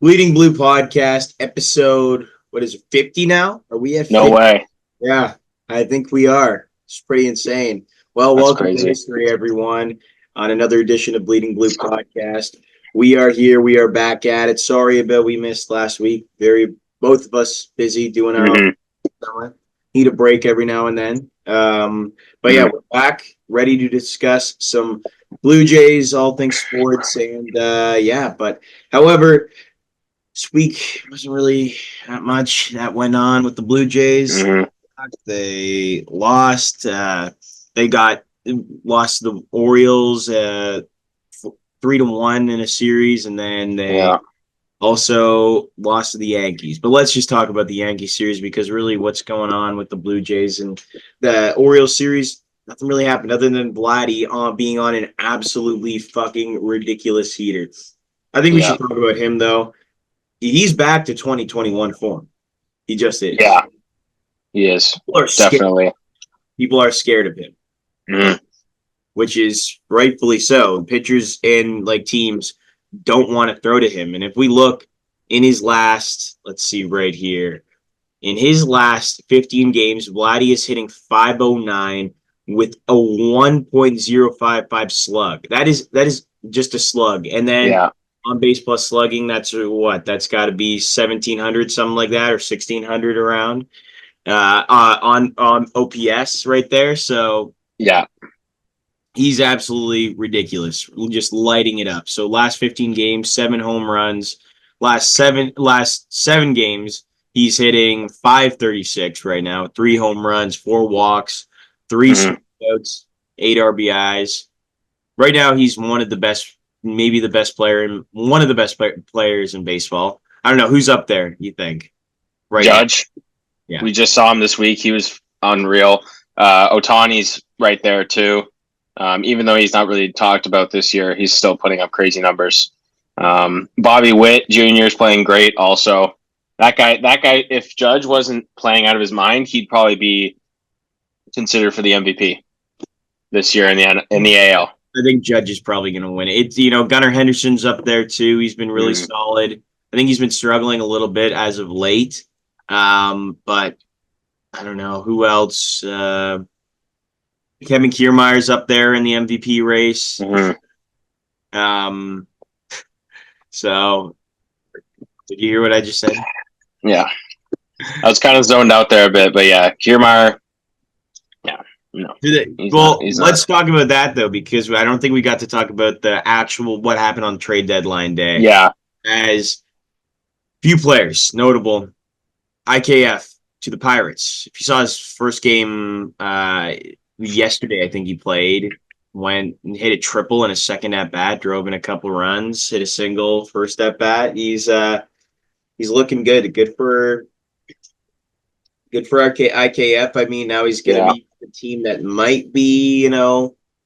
Bleeding Blue podcast episode. What is it? 50 now? Are we at 50? No way. Yeah, I think we are. It's pretty insane. Well, That's welcome to crazy. history, everyone, on another edition of Bleeding Blue podcast. We are here. We are back at it. Sorry about we missed last week. Both of us busy doing our hmm own. Need a break every now and then. But yeah, we're back, ready to discuss some Blue Jays, all things sports, and yeah. But however, this week wasn't really that much that went on with the Blue Jays. hmm They lost. They got lost to the Orioles 3-1 in a series, and then they Yeah. also lost to the Yankees. But let's just talk about the Yankee series because really, what's going on with the Blue Jays and the Orioles series? Nothing really happened other than Vladdy being on an absolutely fucking ridiculous heater. I think we Yeah. should talk about him though. He's back to 2021 form. He just is. Yeah. He is. People are scared. Definitely. People are scared of him, hmm which is rightfully so. Pitchers and like teams don't want to throw to him. And if we look in his last, let's see right here, in his last 15 games, Vladdy is hitting 509 with a 1.055 slug. That is just a slug. And then Yeah. on base plus slugging, that's what? That's got to be 1,700, something like that, or 1,600 around on OPS right there. So Yeah. he's absolutely ridiculous, just lighting it up. So last 15 games, 7 home runs. Last seven games, he's hitting 536 right now. 3 home runs, 4 walks, three hmm strikeouts, 8 RBIs. Right now, he's one of the best, maybe the best player, and one of the best players in baseball. I don't know who's up there. You think right now? Judge. Yeah. We just saw him this week. He was unreal. Otani's right there too. Even though he's not really talked about this year, he's still putting up crazy numbers. Bobby Witt Jr. is playing great. Also, that guy. If Judge wasn't playing out of his mind, he'd probably be considered for the MVP this year in the AL. I think Judge is probably going to win it. It's Gunnar Henderson's up there too. He's been really solid. I think he's been struggling a little bit as of late. But I don't know who else. Kevin Kiermaier's up there in the MVP race. Um, so did you hear what I just said? Yeah. I was kind of zoned out there a bit, but yeah, Kiermaier. Yeah, no. Let's talk about that though, because I don't think we got to talk about the actual what happened on trade deadline day. Yeah, As few players notable, IKF to the Pirates. If you saw his first game yesterday, I think he played. Went and hit a triple in a second at bat, drove in a couple runs, hit a single first at bat. He's looking good. Good for IKF. I mean, now he's going to be the team that might be,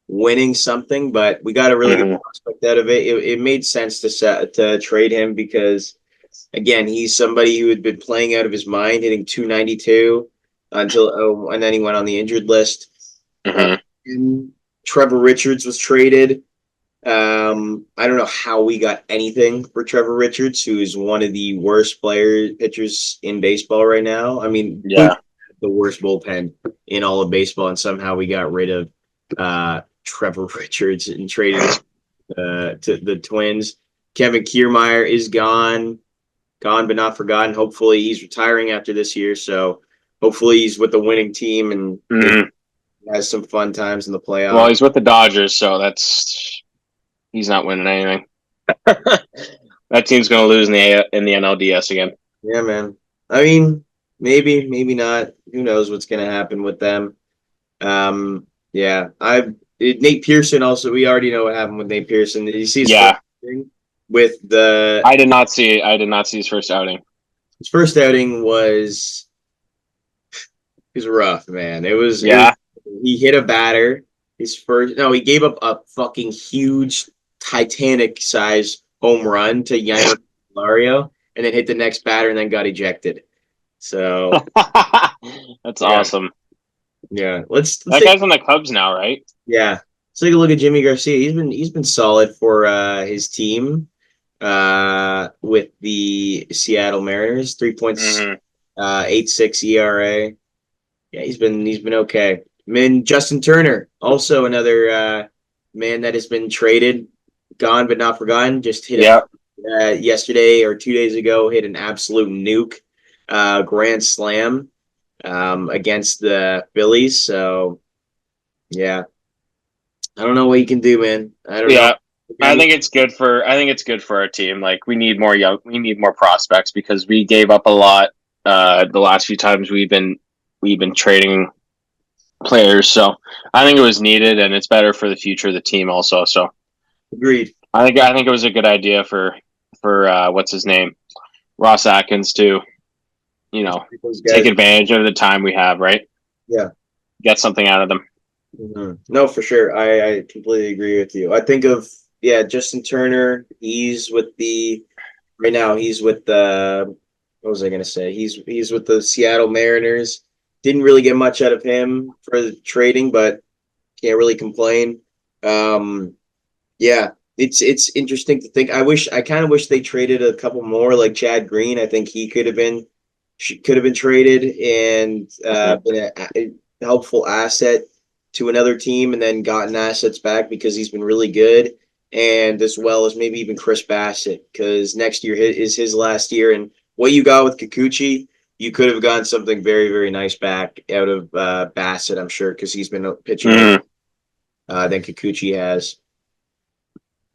winning something, but we got a really good prospect out of it. It made sense to trade him because, again, he's somebody who had been playing out of his mind, hitting 292 and then he went on the injured list. And Trevor Richards was traded. I don't know how we got anything for Trevor Richards, who is one of the worst pitchers in baseball right now. I mean, the worst bullpen in all of baseball, and somehow we got rid of Trevor Richards and traded to the Twins. Kevin Kiermaier is gone but not forgotten. Hopefully he's retiring after this year, so hopefully he's with the winning team and has some fun times in the playoffs. Well, he's with the Dodgers, so he's not winning anything. That team's going to lose in the NLDS again. Yeah, man. I mean, maybe not. Who knows what's going to happen with them? Yeah. Nate Pearson also. We already know what happened with Nate Pearson. Did you see his first outing with the? I did not see his first outing. His first outing was rough, man. He hit a batter. He gave up a fucking huge Titanic-size home run to Yaimer Lario, and then hit the next batter and then got ejected. So that's awesome. Yeah, that guy's on the Cubs now, right? Yeah, let's take a look at Jimmy Garcia. He's been solid for his team. with the Seattle Mariners. 3.86 ERA. Yeah, he's been okay. I mean, Justin Turner, also another man that has been traded, gone but not forgotten. Just hit Yeah. yesterday or 2 days ago, hit an absolute nuke, grand slam against the Phillies. So yeah, I don't know what you can do, man. I don't know. Yeah. I think it's good for our team. Like we need more prospects because we gave up a lot the last few times we've been trading players. So I think it was needed and it's better for the future of the team also. So Agreed. I think it was a good idea for what's his name? Ross Atkins to, you know, Those take guys. advantage of the time we have, right? Yeah. Get something out of them. No, for sure. I completely agree with you. I think of Justin Turner. He's with the right now. He's with the what was I gonna say? He's with the Seattle Mariners. Didn't really get much out of him for the trading, but can't really complain. Um, yeah, it's interesting to think. I kind of wish they traded a couple more, like Chad Green. I think he could have been traded and Mm-hmm. been a helpful asset to another team, and then gotten assets back because he's been really good. And as well as maybe even Chris Bassett, because next year is his last year. And what you got with Kikuchi, you could have gotten something very, very nice back out of Bassett, I'm sure, because he's been pitching a Mm-hmm. than Kikuchi has.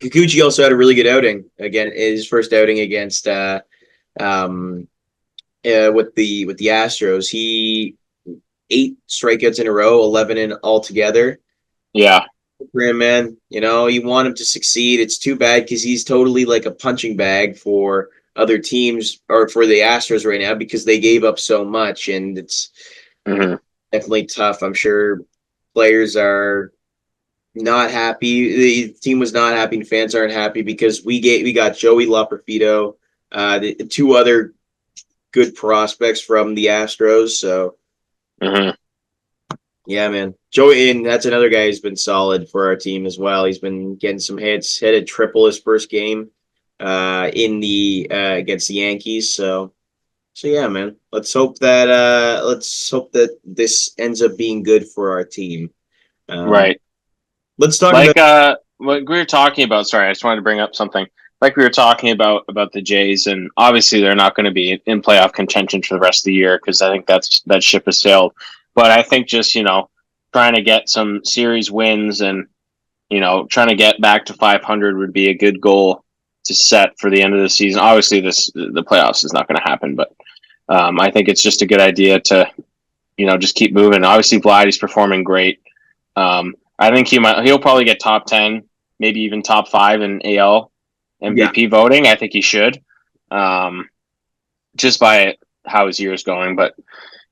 Kikuchi also had a really good outing again. His first outing against um, with the Astros. He 8 strikeouts in a row, 11 in altogether. Yeah. For him, man, you want him to succeed. It's too bad because he's totally like a punching bag for other teams or for the Astros right now because they gave up so much, and it's Mm-hmm. definitely tough. I'm sure players are not happy. The team was not happy, and fans aren't happy because we got Joey Loperfido, the two other good prospects from the Astros. So Mm-hmm. yeah, man, Joey, and that's another guy who's been solid for our team as well. He's been getting some hits, hit a triple his first game, in the against the Yankees. So yeah, man. Let's hope that this ends up being good for our team. Um, Right. let's talk about. Like what we were talking about, sorry, I just wanted to bring up something. Like we were talking about the Jays, and obviously they're not going to be in playoff contention for the rest of the year because I think that ship has sailed. But I think just trying to get some series wins and trying to get back to 500 would be a good goal to set for the end of the season. Obviously, the playoffs is not going to happen, but I think it's just a good idea to just keep moving. Obviously, Vladdy's performing great. I think he'll probably get top 10, maybe even top 5 in AL Yeah, MVP voting. I think he should, um, just by how his year is going. But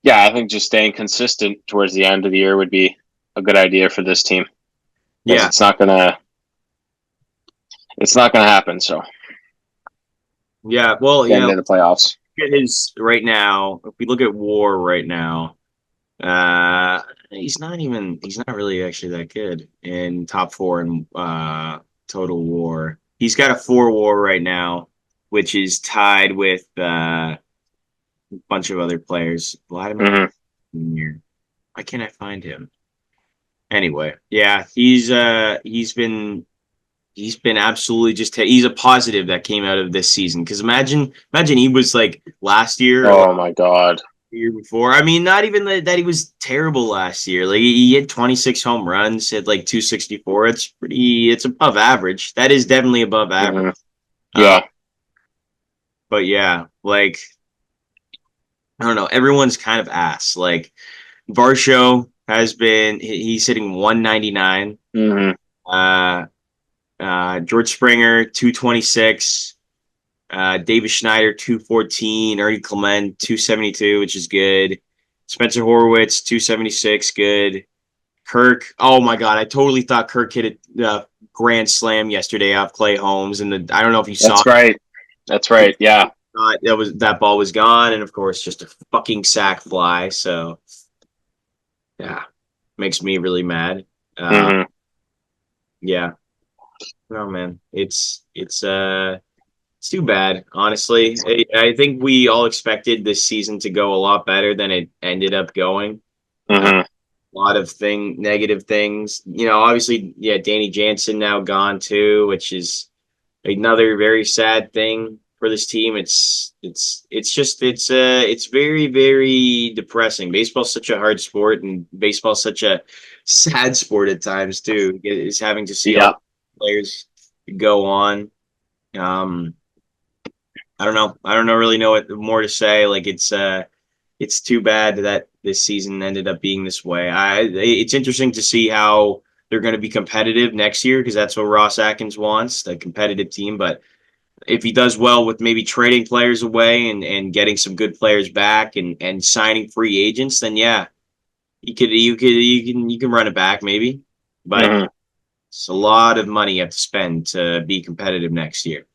yeah, I think just staying consistent towards the end of the year would be a good idea for this team because yeah, it's not gonna happen. So yeah. Well, getting to the playoffs. look at his right now. If we look at WAR right now, he's not really actually that good in top four in total WAR. He's got a 4 WAR right now, which is tied with a bunch of other players. Vladimir Mm-hmm. Jr. Why can't I find him? Anyway, yeah, he's been absolutely just he's a positive that came out of this season. Because imagine he was like last year or Oh my god. the year before. I mean, not even that he was terrible last year. Like he had 26 home runs, had like 264. It's above average. That is definitely above average. Mm-hmm. Um, Yeah. but yeah, like I don't know, everyone's kind of ass. Like Varsho he's hitting 199. Mm-hmm. Uh, George Springer 226. David Schneider 214. Ernie Clement 272, which is good. Spencer Horwitz 276, good. Kirk, oh my god, I totally thought Kirk hit a grand slam yesterday off Clay Holmes, and I don't know if you saw That's right. That's right. Yeah. that ball was gone, and of course just a fucking sack fly. So yeah, makes me really mad. Uh, Mm-hmm. yeah, no man, it's It's too bad, honestly. I think we all expected this season to go a lot better than it ended up going. A Mm-hmm. lot of negative things. Obviously, yeah, Danny Jansen now gone too, which is another very sad thing for this team. It's very, very depressing. Baseball's such a hard sport, and baseball's such a sad sport at times too. Is having to see all Yeah. the players go on. Um, I don't know really know what more to say. Like it's too bad that this season ended up being this way. It's interesting to see how they're going to be competitive next year because that's what Ross Atkins wants, a competitive team. But if he does well with maybe trading players away and getting some good players back and signing free agents, then yeah, you can run it back maybe. But Mm-hmm. it's a lot of money you have to spend to be competitive next year.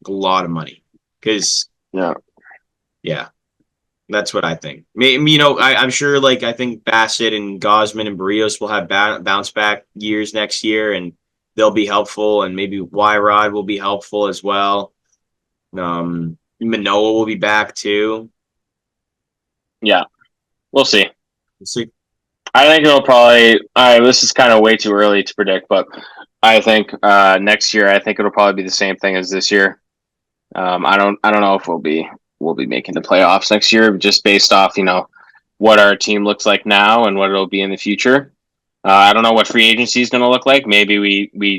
A lot of money. Because Yeah. yeah, that's what I think. I'm sure. Like I think Bassett and Gosman and Barrios will have bounce back years next year, and they'll be helpful. And maybe Rod will be helpful as well. Manoa will be back too. Yeah. We'll see. We'll see. I think it'll probably. This is kind of way too early to predict, but I think next year, I think it'll probably be the same thing as this year. I don't know if we'll be making the playoffs next year, just based off what our team looks like now and what it'll be in the future. I don't know what free agency is going to look like. Maybe we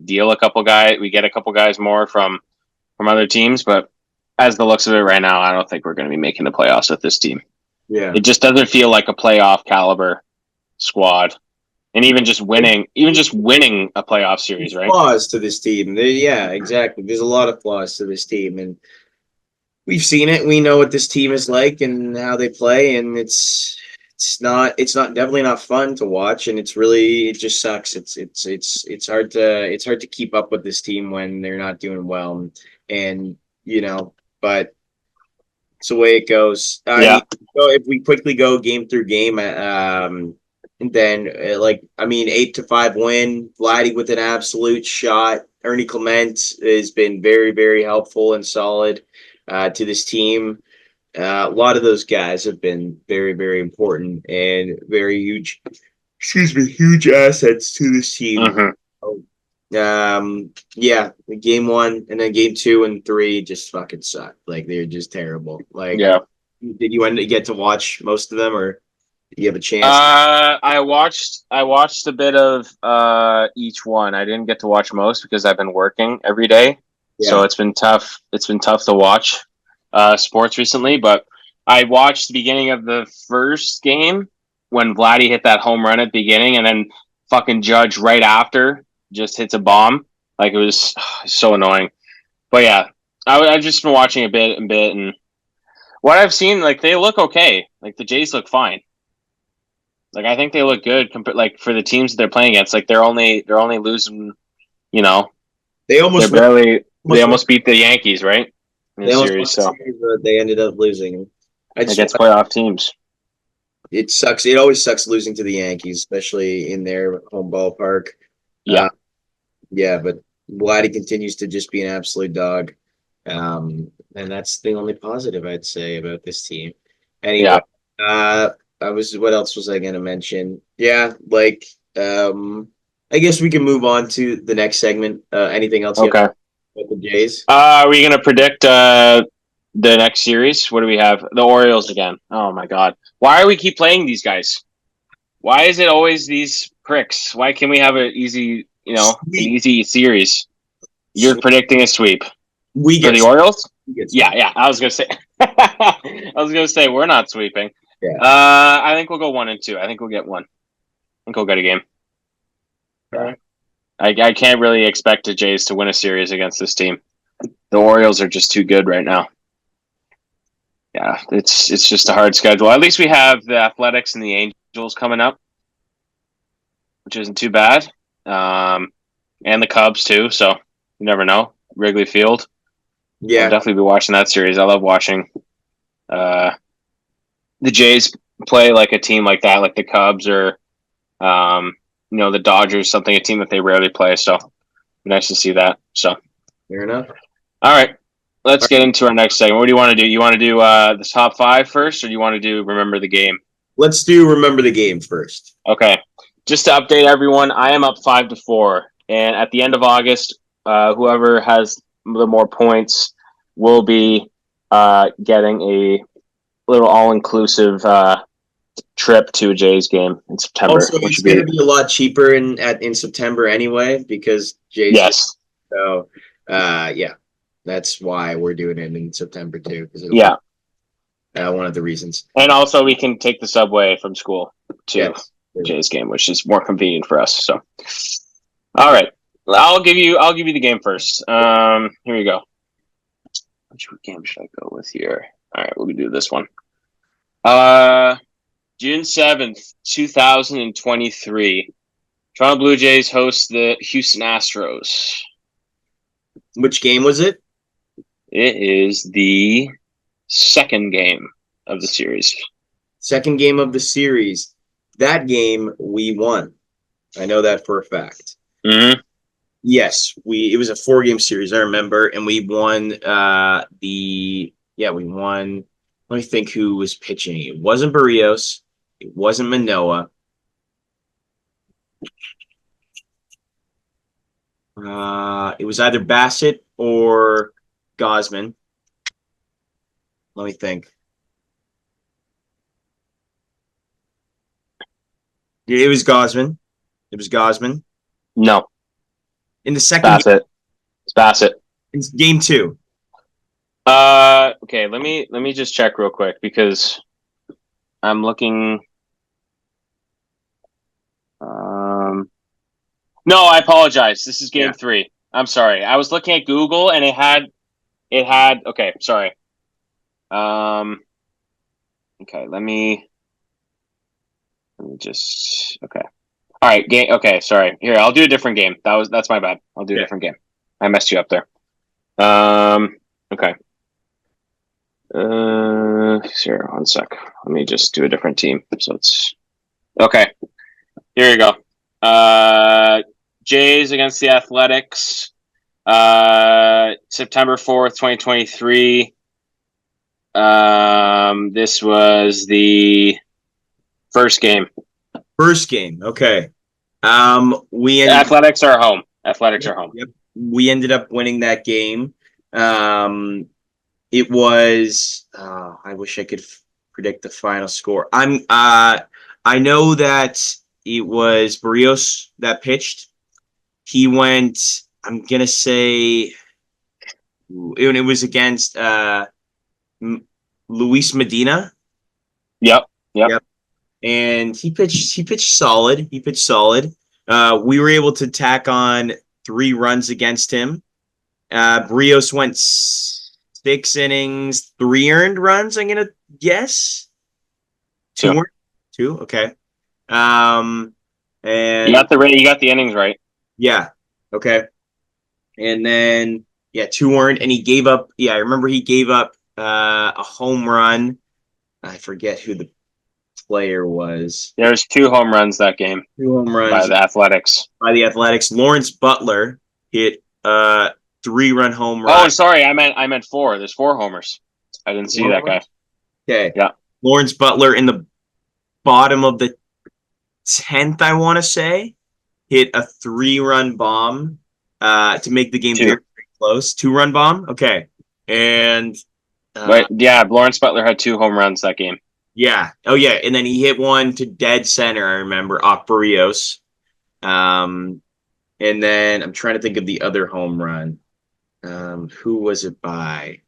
deal a couple guys, we get a couple guys more from other teams, but as the looks of it right now, I don't think we're going to be making the playoffs with this team. Yeah. It just doesn't feel like a playoff caliber squad, and even just winning a playoff series, right? Flaws to this team. Yeah, exactly. There's a lot of flaws to this team, and we've seen it. We know what this team is like and how they play, and it's not definitely not fun to watch, and it just sucks. It's hard to keep up with this team when they're not doing well, and but it's the way it goes. Yeah. So if we quickly go game through game, and then 8-5 win. Vladdy with an absolute shot. Ernie Clement has been very, very helpful and solid to this team. A lot of those guys have been very, very important and very huge. Excuse me, huge assets to this team. Mm-hmm. Yeah, game one and then game two and three just fucking suck. Like they're just terrible. Like, Yeah. did you end to get to watch most of them, or did you have a chance? I watched a bit of each one. I didn't get to watch most because I've been working every day, so Yeah, it's been tough. It's been tough to watch sports recently. But I watched the beginning of the first game when Vladdy hit that home run at the beginning, and then fucking Judge right after just hits a bomb. Like it was so annoying. But yeah, I've just been watching a bit and bit, and what I've seen, like they look okay. Like the Jays look fine. Like I think they look good like for the teams that they're playing against. Like they're only losing, you know, they they're almost won. barely they Almost won. almost beat the Yankees, right? In the They almost won series, the so series, but they ended up losing. I just against playoff teams. It sucks. It always sucks losing to the Yankees, especially in their home ballpark. Yeah. Yeah, but Vladdy continues to just be an absolute dog. And that's the only positive I'd say about this team. Anyway, Yeah. what else was I gonna mention? Yeah, like I guess we can move on to the next segment. Anything else you have Okay. about the Jays? Are we gonna predict the next series? What do we have? The Orioles again. Oh my god. Why are we keep playing these guys? Why is it always these pricks? Why can't we have an easy, an Sweet, easy series? You're sweet. predicting a sweep We for get the Orioles? we get Yeah, sweet. yeah. I was gonna say. I was gonna say we're not sweeping. Yeah. I think we'll go 1-2. I think we'll get one. I think we'll get a game. All right. I can't really expect the Jays to win a series against this team. The Orioles are just too good right now. Yeah, it's just a hard schedule. At least we have the Athletics and the Angels coming up, which isn't too bad. And the Cubs too. So you never know. Wrigley Field. I'll Yeah. definitely be watching that series. I love watching the Jays play like a team like that, like the Cubs or the Dodgers, a team that they rarely play. So nice to see that. So Fair enough. all right. let's get into our next segment. What do you want to do? You want to do the top 5 first, or do you want to do remember the game? Let's do remember the game first. Okay. Just to update everyone, I am up 5-4, and at the end of August, whoever has the more points will be getting a little all-inclusive trip to a Jays game in September. Also, which it's would going to be a lot cheaper in September anyway because Jay's. Yes. So, yeah, that's why we're doing it in September too. Because Yeah. One of the reasons. And also, we can take the subway from school to Yes. Jay's game, which is more convenient for us. So, all right, I'll give you the game first. Here we go. Which game should I go with here? All right, we'll do this one. June 7th, 2023. Toronto Blue Jays host the Houston Astros. Which game was it? It is the second game of the series. Second game of the series. That game we won. I know that for a fact. Mm-hmm. Yes, it was a 4-game series, I remember, and we won we won. Let me think who was pitching. It wasn't Barrios. It wasn't Manoah. It was either Bassett or Gosman. Let me think. It was Gosman. It was Gosman. No. In the second Bassett. It's Bassett. In game 2. Okay, let me just check real quick because I'm looking. No, I apologize. This is game 3. I'm sorry. I was looking at Google and it had. Okay, sorry. Okay, let me just. Okay. All right, game. Okay, sorry. Here, I'll do a different game. That's my bad. I'll do a different game. I messed you up there. Okay. Here, 1 sec. Let me just do a different team. So it's okay. Here you go. Jays against the Athletics. September 4th, 2023. This was the first game. First game. Okay. Athletics are home. Athletics are home. Yep. We ended up winning that game. It was. I wish I could predict the final score. I know that it was Barrios that pitched. He went. I'm gonna say. It was against Luis Medina. Yep. And he pitched solid. We were able to tack on 3 runs against him. Barrios went 6 innings, 3 earned runs, I'm gonna guess. 2. Okay. And you got the innings right. Yeah. Okay. And then 2 earned, and he gave up. Yeah, I remember he gave up a home run. I forget who the player was. There's 2 home runs that game. 2 home runs by the Athletics. Lawrence Butler hit 3-run home run. Oh, sorry, I meant 4. There's 4 homers. I didn't see that guy. Okay. Yeah. Lawrence Butler in the bottom of the 10th, I want to say, hit a 3-run bomb to make the game very, very close. 2-run bomb. Okay. And Lawrence Butler had 2 home runs that game. Yeah. Oh, yeah. And then he hit one to dead center, I remember, off Barrios. And then I'm trying to think of the other home run. Who was it by?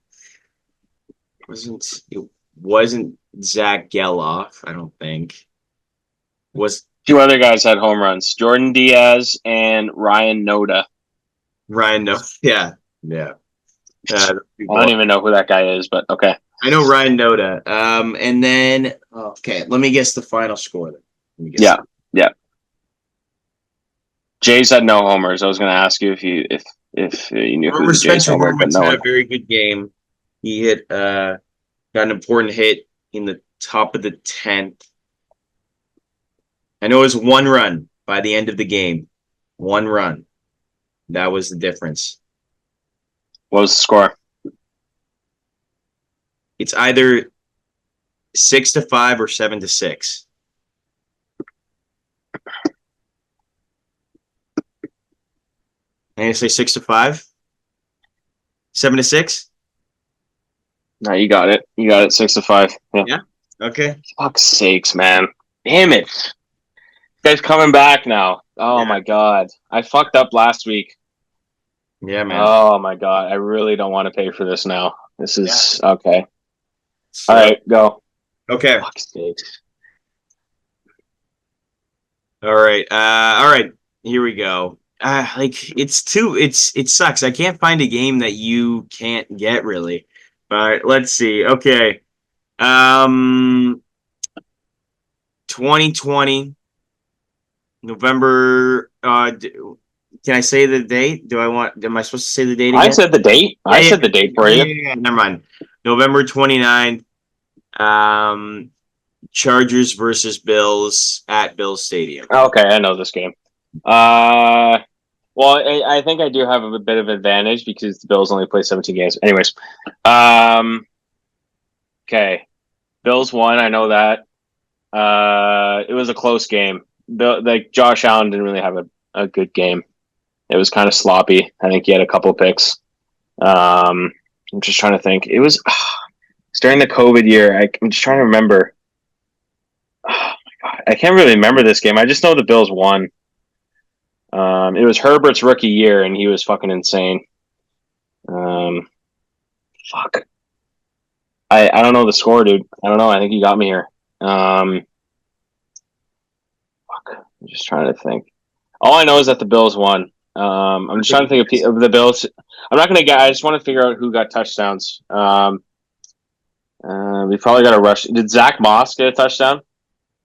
It wasn't Zach Geloff, I don't think. Was 2 other guys had home runs: Jordan Diaz and Ryan Noda. Yeah. I don't even know who that guy is, but okay. I know Ryan Noda. And then okay, let me guess the final score. Yeah. Jays had no homers. I was going to ask you if you knew who the Jays homer, but no. Had a very good game. He hit got an important hit in the top of the 10th. I know it was 1 run by the end of the game. 1 run. That was the difference. What was the score? It's either 6-5 or 7-6. I'm gonna say 6-5. 7-6. No, you got it. You got it. 6-5. Yeah. Yeah. Okay. Fuck's sakes, man. Damn it. This guy's coming back now. Oh my god. I fucked up last week. Yeah, man. Oh my god. I really don't want to pay for this now. This is okay. So, All right, go. okay. Fuck's sakes. All right. All right. Here we go. It sucks. I can't find a game that you can't get really. All right, let's see. Okay. 2020 November can I say the date? Am I supposed to say the date again? I said the date. I said the date for you. Yeah, never mind. November 29th. Chargers versus Bills at Bills Stadium. Okay, I know this game. Well, I think I do have a bit of advantage because the Bills only play 17 games. Anyways, okay, Bills won. I know that. It was a close game. Josh Allen didn't really have a good game. It was kind of sloppy. I think he had a couple picks. I'm just trying to think. It's during the COVID year. I'm just trying to remember. Oh my god, I can't really remember this game. I just know the Bills won. It was Herbert's rookie year, and he was fucking insane. Fuck. I don't know the score, dude. I don't know. I think you got me here. Fuck. I'm just trying to think. All I know is that the Bills won. I'm just trying to think of the Bills. I'm not gonna get. I just want to figure out who got touchdowns. We probably got a rush. Did Zach Moss get a touchdown?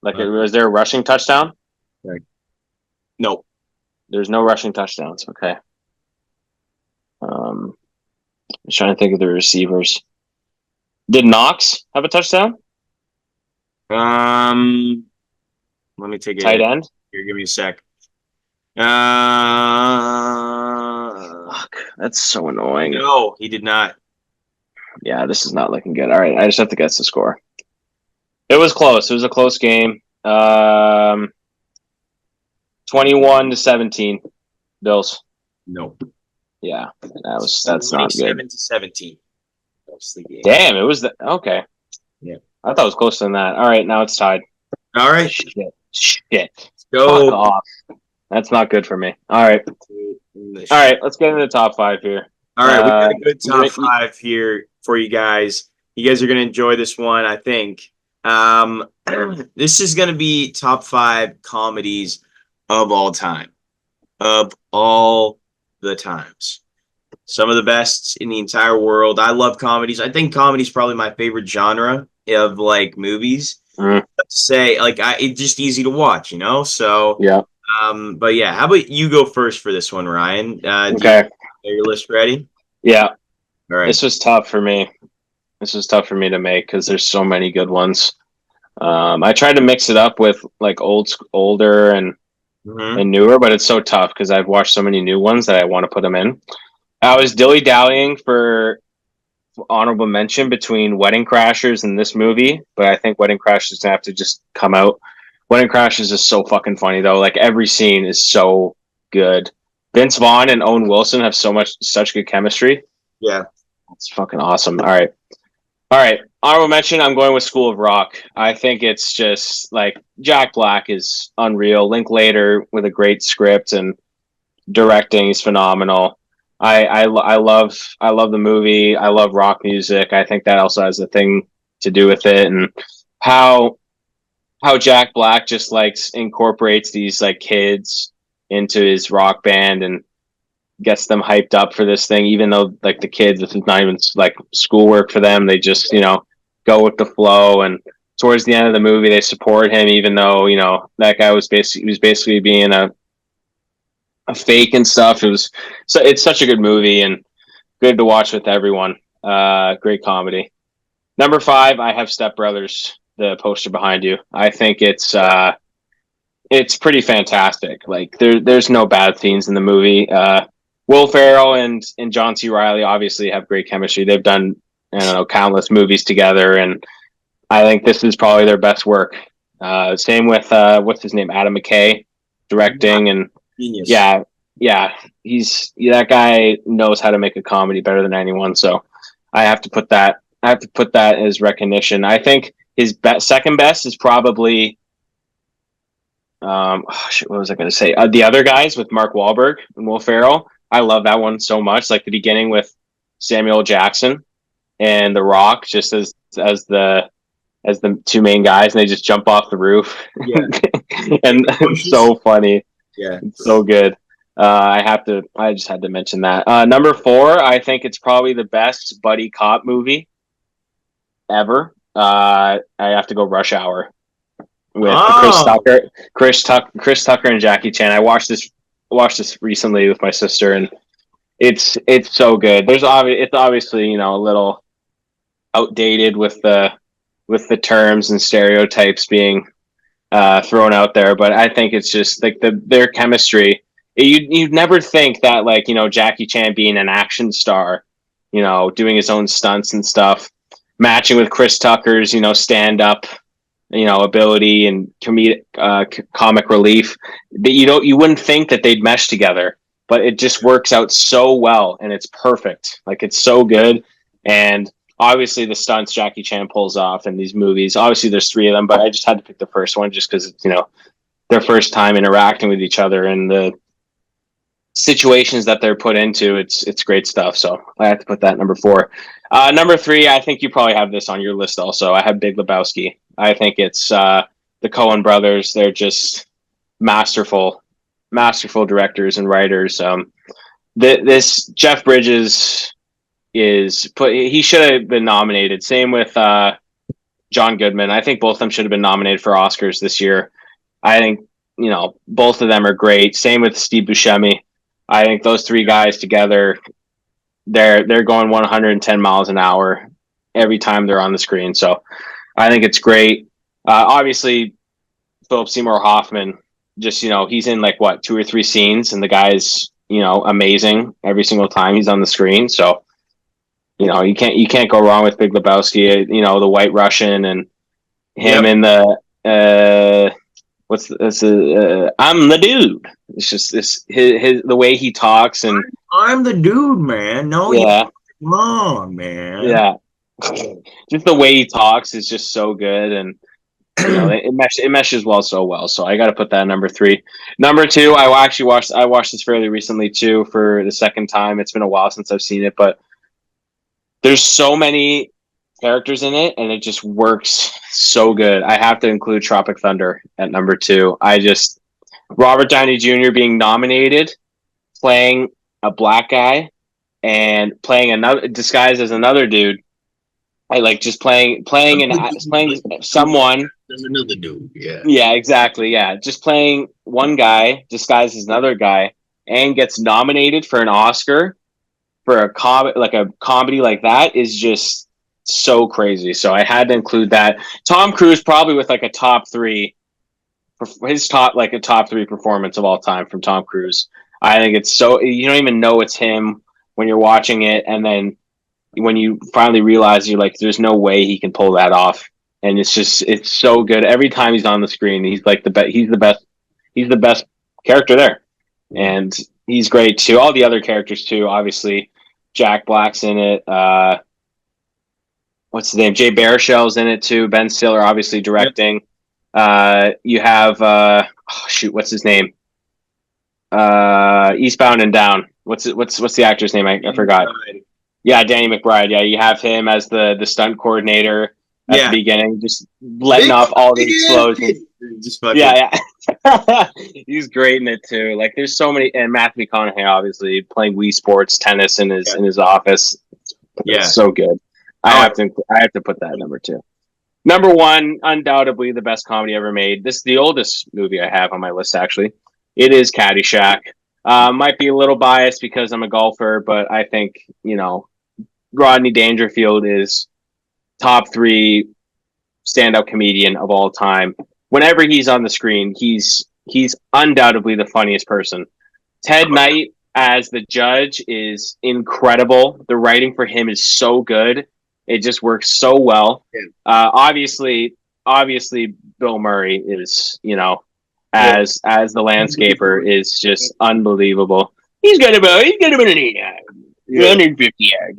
Was there a rushing touchdown? Right. No. There's no rushing touchdowns. Okay. I'm trying to think of the receivers. Did Knox have a touchdown? Let me take it. Tight end? Here, give me a sec. Fuck, that's so annoying. No, he did not. Yeah, this is not looking good. All right, I just have to guess the score. It was close. It was a close game. 21-17, Bills. No. Yeah, that's not good. 27-17. That's the game. Damn, it was okay. Yeah, I thought it was closer than that. All right, now it's tied. All right, shit. Go. Fuck off. That's not good for me. All right, let's get into the top 5 here. All right, we got a good top 5 here for you guys. You guys are gonna enjoy this one, I think. This is gonna be top 5 comedies of all time, of all the times. Some of the best in the entire world. I love comedies. I think comedy is probably my favorite genre of like movies. Say like it's just easy to watch, you know. So yeah. But yeah, how about you go first for this one, Ryan? Okay. Are your list ready? Yeah. All right. This was tough for me. This was tough for me to make because there's so many good ones. I tried to mix it up with like older and newer, but it's so tough because I've watched so many new ones that I want to put them in. I was dilly-dallying for honorable mention between Wedding Crashers and this movie, but I think Wedding Crashers have to just come out. Wedding Crashers is so fucking funny though. Like every scene is so good. Vince Vaughn and Owen Wilson have such good chemistry. Yeah, it's fucking awesome. All right. Honorable mention. I'm going with School of Rock. I think it's just like Jack Black is unreal. Linklater with a great script and directing is phenomenal. I love the movie. I love rock music. I think that also has a thing to do with it, and how Jack Black just incorporates these like kids into his rock band and gets them hyped up for this thing, even though like the kids, this is not even like schoolwork for them. They just go with the flow, and towards the end of the movie, they support him, even though that guy was basically being a fake and stuff. It's such a good movie and good to watch with everyone. Great comedy. Number 5, I have Step Brothers, the poster behind you. I think it's pretty fantastic. Like there's no bad scenes in the movie. Will Ferrell and John C. Reilly obviously have great chemistry. They've done I don't know, countless movies together, and I think this is probably their best work. Same with what's his name, Adam McKay, directing, and Genius. yeah, yeah, that guy knows how to make a comedy better than anyone. So I have to put that. I have to put that as recognition. I think his second best is probably what was I going to say? The Other Guys with Mark Wahlberg and Will Ferrell. I love that one so much. Like the beginning with Samuel Jackson and The Rock, just as the two main guys, and they just jump off the roof. Yeah. And it's so funny. Yeah. It's so good. I just had to mention that. Number 4, I think it's probably the best buddy cop movie ever. I have to go Rush Hour with Chris Tucker and Jackie Chan. I watched this recently with my sister, and it's so good. It's obviously, a little outdated with the terms and stereotypes being thrown out there, but I think it's just like their chemistry. You'd never think that, like, Jackie Chan being an action star, doing his own stunts and stuff, matching with Chris Tucker's stand up ability and comic relief, that you wouldn't think that they'd mesh together, but it just works out so well, and it's perfect. Like, it's so good. And obviously the stunts Jackie Chan pulls off in these movies, obviously there's 3 of them, but I just had to pick the first one just because it's their first time interacting with each other and the situations that they're put into. It's great stuff. So I have to put that number 4. Number 3, I think you probably have this on your list also. I have Big Lebowski. I think it's the Coen brothers. They're just masterful directors and writers. This Jeff Bridges he should have been nominated. Same with John Goodman. I think both of them should have been nominated for Oscars this year. I think both of them are great. Same with Steve Buscemi. I think those 3 guys together, they're going 110 miles an hour every time they're on the screen. So I think it's great. Obviously, Philip Seymour Hoffman, just he's in like 2 or 3 scenes, and the guy's amazing every single time he's on the screen. So you can't go wrong with Big Lebowski. The White Russian and him in the I'm the dude. It's just his the way he talks, and I'm the dude, man. No, yeah, you're wrong, man. yeah. Just the way he talks is just so good, and it meshes so well. So I got to put that at number 3. Number 2, I watched this fairly recently too for the second time. It's been a while since I've seen it, but there's so many characters in it, and it just works so good. I have to include Tropic Thunder at number 2. Robert Downey Jr. being nominated, playing a black guy, and playing another disguised as another dude. I like just playing someone. There's another dude. Yeah. Yeah, exactly. Yeah, just playing one guy disguised as another guy, and gets nominated for an Oscar for a comedy like that is just so crazy. So I had to include that. Tom Cruise probably with like a top 3, a top 3 performance of all time from Tom Cruise. I think it's so, you don't even know it's him when you're watching it, and then when you finally realize, you're like, there's no way he can pull that off, and it's so good. Every time he's on the screen, he's like he's the best character there, and he's great too. All the other characters too, obviously. Jack Black's in it. What's his name? Jay Baruchel's in it too. Ben Stiller obviously directing. You have what's his name? Eastbound and Down. What's the actor's name? I forgot. Yeah, Danny McBride. Yeah, you have him as the stunt coordinator at the beginning, just letting off all the explosions. Yeah. He's great in it too. Like, there's so many, and Matthew McConaughey obviously playing Wii Sports tennis in his office. It's so good. I have to put that at number 2. Number 1, undoubtedly the best comedy ever made. This is the oldest movie I have on my list, actually. It is Caddyshack. Might be a little biased because I'm a golfer, but I think Rodney Dangerfield is top 3 standout comedian of all time. Whenever he's on the screen, he's undoubtedly the funniest person. Ted Knight as the judge is incredible. The writing for him is so good. It just works so well. Yeah. Obviously, Bill Murray is, Well, as the landscaper is just unbelievable. He's got about an 8 yeah. 150 yard.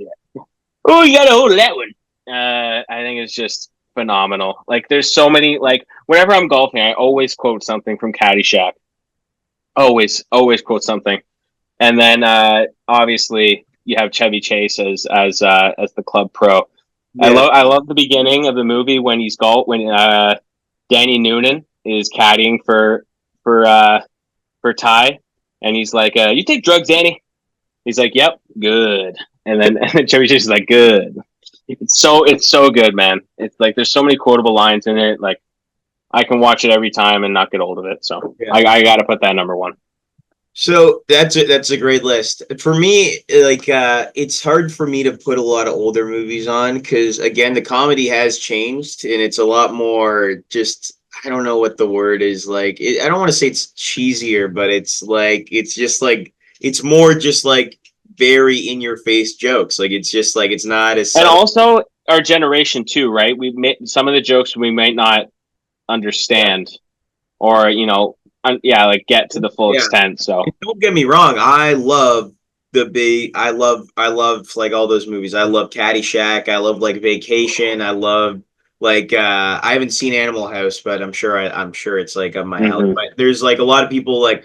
Oh, you got a hold of that one. I think it's just phenomenal. Like, there's so many. Like, whenever I'm golfing, I always quote something from Caddyshack. Always quote something. And then obviously you have Chevy Chase as the club pro. Yeah. I love the beginning of the movie when when Danny Noonan is caddying for Ty, and he's like, "You take drugs, Danny?" He's like, "Yep, good." And then Chevy Chase is like, "Good." It's so good, man. It's like there's so many quotable lines in it. Like I can watch it every time and not get old of it. So Yeah. I got to put that number one. So that's a great list. For me, like it's hard for me to put a lot of older movies on because again, the comedy has changed and it's a lot more just I don't know what the word is like. I don't want to say it's cheesier, but it's like it's just like it's more just like very in your face jokes. Like it's just like it's not as And subtle. also our generation too, right? We made some of the jokes we might not understand or yeah, like get to the full Yeah. extent. So Don't get me wrong. I love I love like all those movies. I love Caddyshack. I love like Vacation. I love like I haven't seen Animal House, but I'm sure it's like up my alley. mm-hmm. But there's like a lot of people like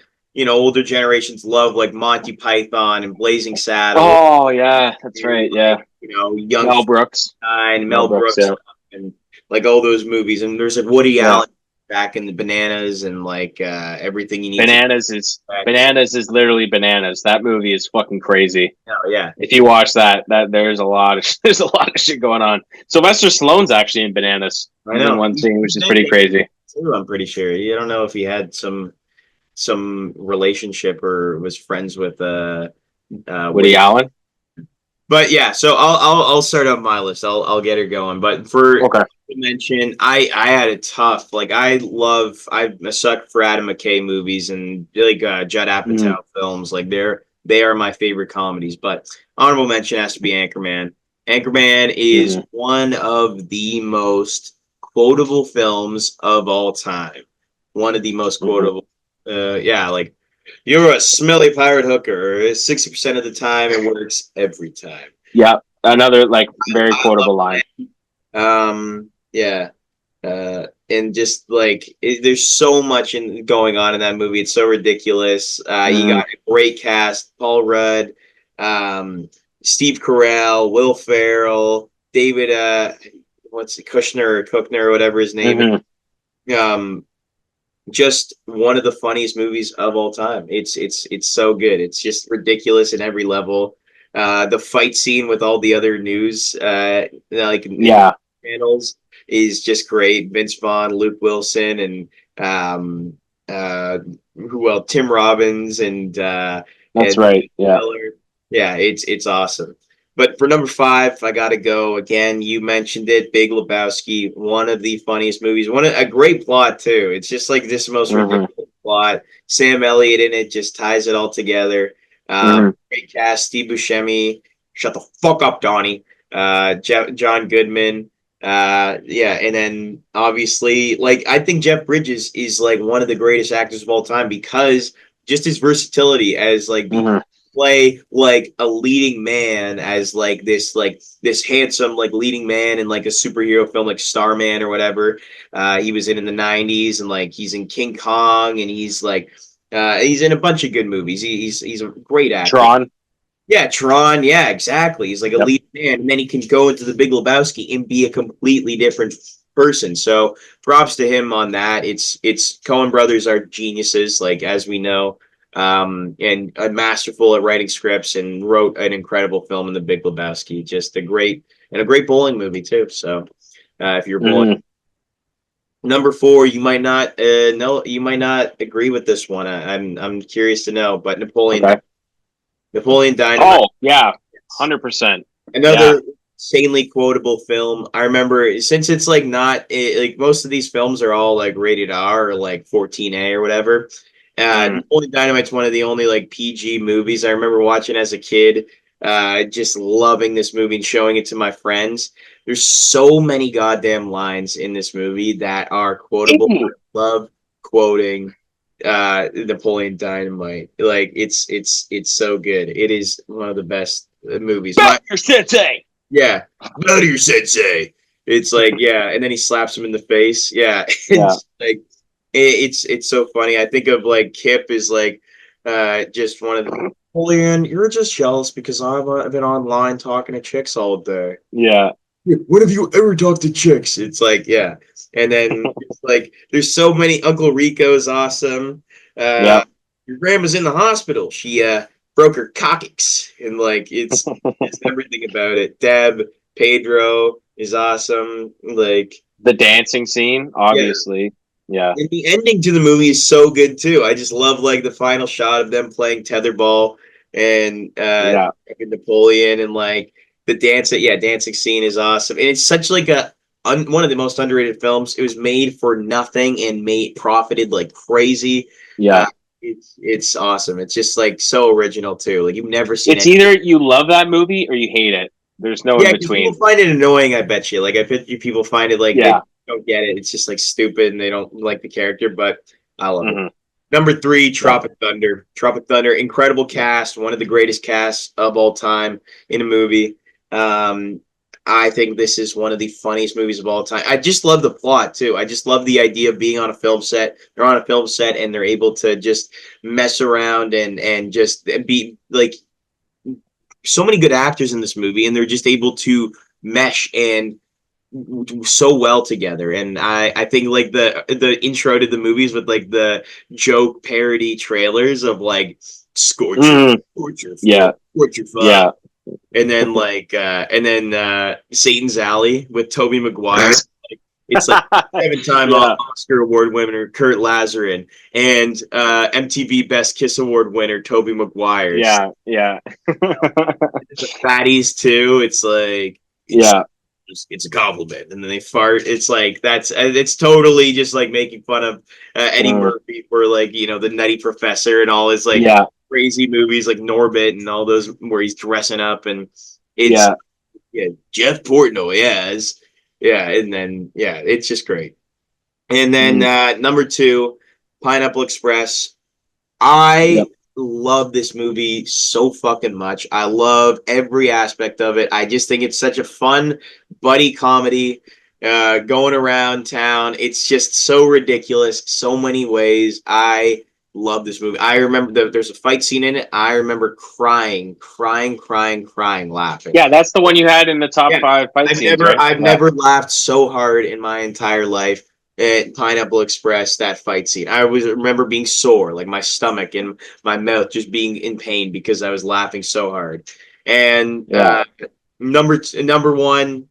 older generations love like Monty Python and Blazing Saddles Oh yeah, that's and right. Yeah, like Young Mel Brooks. Frankenstein, Mel Mel Brooks. Brooks Yeah, and like all those movies. And there's like Woody yeah. Allen back in the Bananas and like everything you need to Bananas is literally bananas. That movie is fucking crazy. Oh yeah. If you watch that there's a lot of there's a lot of shit going on. Sylvester Stallone's actually in Bananas. I He's in know. one scene, which He's is in pretty it crazy. too, I'm pretty sure. I don't know if he had some relationship or was friends with Woody Woody. Allen. But yeah, so I'll start up my list. I'll get her going. But for Okay. to mention, I had a tough like I'm a suck for Adam McKay movies and like Judd Mm-hmm. Apatow films. Like they are my favorite comedies. But honorable mention has to be Anchorman. Anchorman is Mm-hmm. one of the most quotable films of all time. One of the most Mm-hmm. quotable. Yeah, like you're a smelly pirate hooker. 60% of the time, it works every time. Yeah, another like very I love quotable line. yeah. And just like there's so much going on in that movie. It's so ridiculous. You Mm-hmm. got a great cast: Paul Rudd, um, Steve Carell, Will Ferrell, David. What's it, Kushner or Cookner or whatever his name Mm-hmm. is. Just one of the funniest movies of all time. It's so good. It's just ridiculous in every level. The fight scene with all the other news like Yeah, channels is just great. Vince Vaughn, Luke Wilson, and um who else? Tim Robbins that's and right. Yeah. Miller. Yeah, it's awesome. But for number five, I got to go again. You mentioned it, Big Lebowski, one of the funniest movies. A great plot too. It's just like this most Mm-hmm. ridiculous plot. Sam Elliott in it just ties it all together. Mm-hmm. Great cast: Steve Buscemi. Shut the fuck up, Donnie. John Goodman. Yeah, and then obviously, like I think Jeff Bridges is like one of the greatest actors of all time because just his versatility as like Mm-hmm. play like a leading man as like this handsome like leading man in like a superhero film like Starman or whatever he was in the 90s and like he's in King Kong and he's in a bunch of good movies. He's a great actor. Tron. Yeah, Tron. Yeah, exactly. He's like a Yep. lead man, and then he can go into the Big Lebowski and be a completely different person. So props to him on that. It's Coen brothers are geniuses, like as we know, and masterful at writing scripts and wrote an incredible film in the Big Lebowski. Just a great bowling movie too. So if you're bowling. Mm-hmm. Number four, you might not know, you might not agree with this one. I'm curious to know, but Okay. Napoleon Dynamite. Oh yeah, 100%. Yeah. Another insanely quotable film. I remember since it's like not like most of these films are all like rated R or like 14A or whatever. Mm-hmm. Napoleon Dynamite's one of the only like PG movies I remember watching as a kid. Just loving this movie and showing it to my friends. There's so many goddamn lines in this movie that are quotable. I Mhm. love quoting Napoleon Dynamite. Like it's so good. It is one of the best movies. Back your sensei. Yeah, bow to your sensei. It's like, yeah, and then he slaps him in the face. Yeah, Yeah. it's like it's so funny. I think of like Kip is like just one of the Napoleon. You're just jealous because I've been online talking to chicks all day. Yeah. Yeah, when have you ever talked to chicks? It's like, yeah. And then it's like there's so many. Uncle Rico's awesome. Yeah. Your grandma's in the hospital. She broke her coccyx. And like it's everything about it. Deb, Pedro is awesome. Like, The dancing scene, yeah. obviously. Yeah. And the ending to the movie is so good too. I just love like the final shot of them playing tetherball and Yeah. Napoleon and like the dancing scene is awesome. And it's such like one of the most underrated films. It was made for nothing and made profited like crazy. Yeah. Uh, it's awesome. It's just like so original too. Like you've never seen It's it. either you love that movie or you hate it. There's no in Yeah, because people between. find it annoying. I bet you. Like I bet you people find it like they Yeah. don't get it. It's just like stupid and they don't like the character. But I love it. Hmm. Number three, Yeah. Tropic Thunder. Tropic Thunder, incredible cast, one of the greatest casts of all time in a movie. Um, I think this is one of the funniest movies of all time. I just love the plot too. I just love the idea of being on a film set. They're on a film set and they're able to just mess around and just be like so many good actors in this movie, and they're just able to mesh and so well together. And I think like the intro to the movies with like the joke parody trailers of like Scorcher, Mm. Scorcher, Yeah. Scorcher Five, Yeah. and then Satan's Alley with Toby Maguire. It's like seven-time Yeah. Oscar Award winner Kurt Lazarin and MTV Best Kiss Award winner Toby Maguire. Yeah. Yeah. The fatties too. It's like Yeah. it's a compliment, and then they fart. It's like that's it's totally just like making fun of Eddie Mm. Murphy for like the Nutty Professor and all his like Yeah. crazy movies like Norbit and all those where he's dressing up and it's Yeah. yeah Jeff Portnoy and then it's just great. And then Mm. number two, Pineapple Express. I Yep. love this movie so fucking much. I love every aspect of it. I just think it's such a fun buddy comedy going around town. It's just so ridiculous, so many ways. I love this movie. I remember there's a fight scene in it. I remember crying, laughing. Yeah. That's the one you had in the top Yeah, five fight scenes, right? I've Yeah. never laughed so hard in my entire life at Pineapple Express, that fight scene. I always remember being sore, like my stomach and my mouth just being in pain because I was laughing so hard. And Yeah. number one,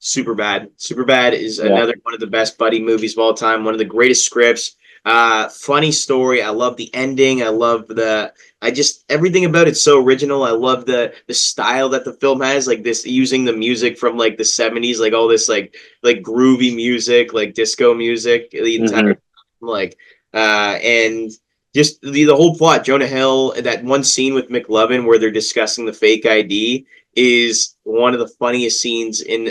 Superbad. Superbad is Yeah. another one of the best buddy movies of all time. One of the greatest scripts. Funny story. I love the ending. I just everything about it's so original. I love the style that the film has, like this using the music from like the 70s, like all this like groovy music, like disco music, the Hmm. entire like and just the whole plot. Jonah Hill, that one scene with McLovin where they're discussing the fake ID is one of the funniest scenes in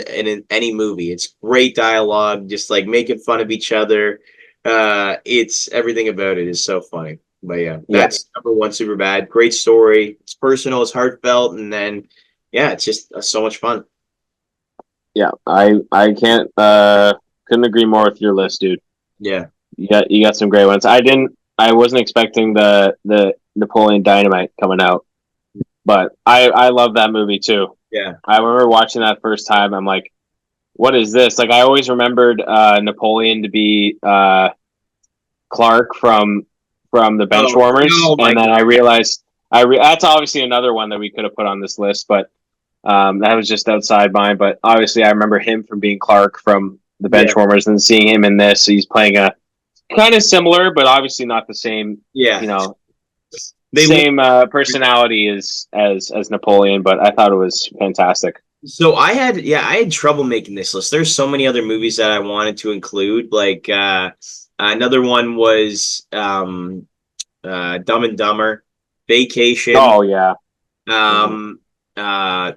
any movie. It's great dialogue, just like making fun of each other. It's everything about it is so funny. But yeah, Yeah. that's number one. Super bad. Great story. It's personal. It's heartfelt, and then it's just so much fun. Yeah. I can't couldn't agree more with your list, dude. Yeah, You got some great ones. I wasn't expecting the Napoleon Dynamite coming out, but I love that movie too. yeah. I remember watching that first time. I'm like, what is this? Like, I always remembered Napoleon to be Clark from the Oh, Benchwarmers, oh my and then I god. realized that's obviously another one that we could have put on this list, but that was just outside mine. But obviously, I remember him from being Clark from the Yeah, Benchwarmers, and seeing him in this. He's playing a kind of similar, but obviously not the same. yeah. You know, They same personality as Napoleon. But I thought it was fantastic. So I had trouble making this list. There's so many other movies that I wanted to include. Like another one was Dumb and Dumber, Vacation, Oh yeah. Hmm. um, uh,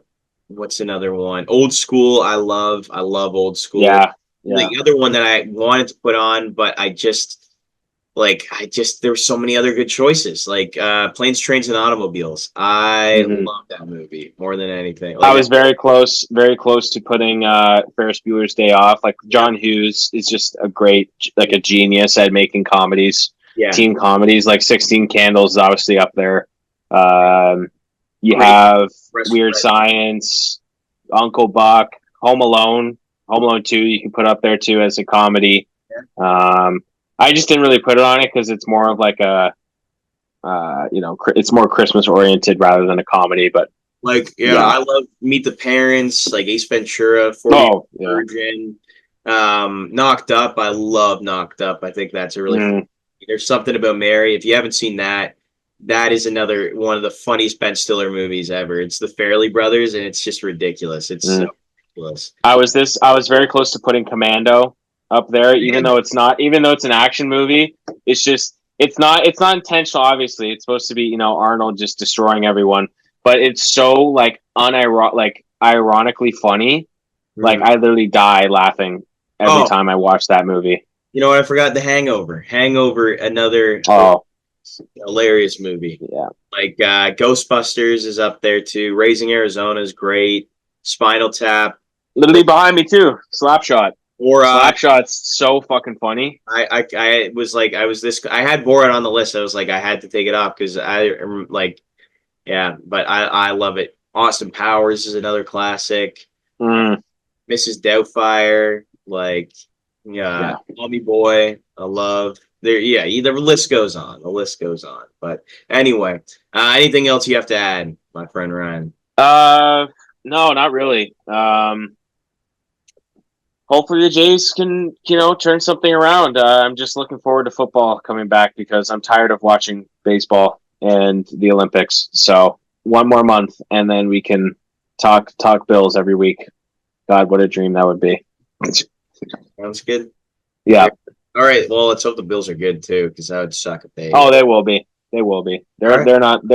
what's another one? Old School. I love Old School. Yeah, yeah. The other one that I wanted to put on, but there were so many other good choices. Like Planes, Trains, and Automobiles. I Mhm. love that movie more than anything. I Like, was very close to putting Ferris Bueller's Day Off. Like John Hughes is just a great, like a genius at making comedies, yeah, teen comedies. Like 16 Candles is obviously up there. You great. have Rest, Weird Science, Uncle Buck, Home Alone 2. You can put up there too as a comedy. I just didn't really put it on it because it's more of like a, it's more Christmas oriented rather than a comedy. But like, yeah, yeah, I love Meet the Parents, like Ace Ventura, 40 oh yeah. Virgin, Knocked Up. I love Knocked Up. I think that's a really fun. Mm. There's Something About Mary. If you haven't seen that, that is another one of the funniest Ben Stiller movies ever. It's the Fairley Brothers, and it's just ridiculous. It's so Mm. ridiculous. I was very close to putting Commando up there, even Man, though it's not, even though it's an action movie. It's just, it's not intentional. Obviously, it's supposed to be, Arnold just destroying everyone, but it's so like ironically funny. Like mhm. I literally die laughing every Oh, time I watch that movie. you know what? I forgot The Hangover. Hangover, another Oh hilarious movie. yeah, Like Ghostbusters is up there too. Raising Arizona is great. Spinal Tap. literally behind me too. Slapshot. Or Slapshot's so fucking funny. I was like I was this I had Borat on the list. I was like I had to take it off because I am like yeah, but I love it. Austin Powers is another classic. Mm, Mrs. Doubtfire, like yeah, yeah. Mommy Boy. I love there. Yeah, the list goes on. The list goes on. But anyway, anything else you have to add, my friend Ryan? Uh, no, not really. Hopefully the Jays can, turn something around. I'm just looking forward to football coming back because I'm tired of watching baseball and the Olympics. So one more month, and then we can talk Bills every week. God, what a dream that would be. Sounds good. Yeah. All right. Well, let's hope the Bills are good too, because that would suck if they. Oh, they will be. They will be. All They're right. they're not.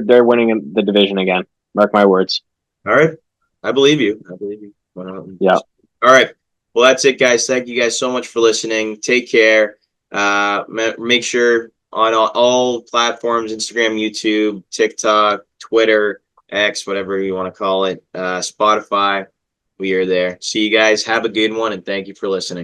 They're winning the division again. Mark my words. All right. I believe you. I believe you. Why not? Yeah. All right. Well, that's it, guys. Thank you guys so much for listening. Take care. Make sure on all platforms, Instagram, YouTube, TikTok, Twitter, X, whatever you want to call it, Spotify, we are there. See you guys. Have a good one, and thank you for listening.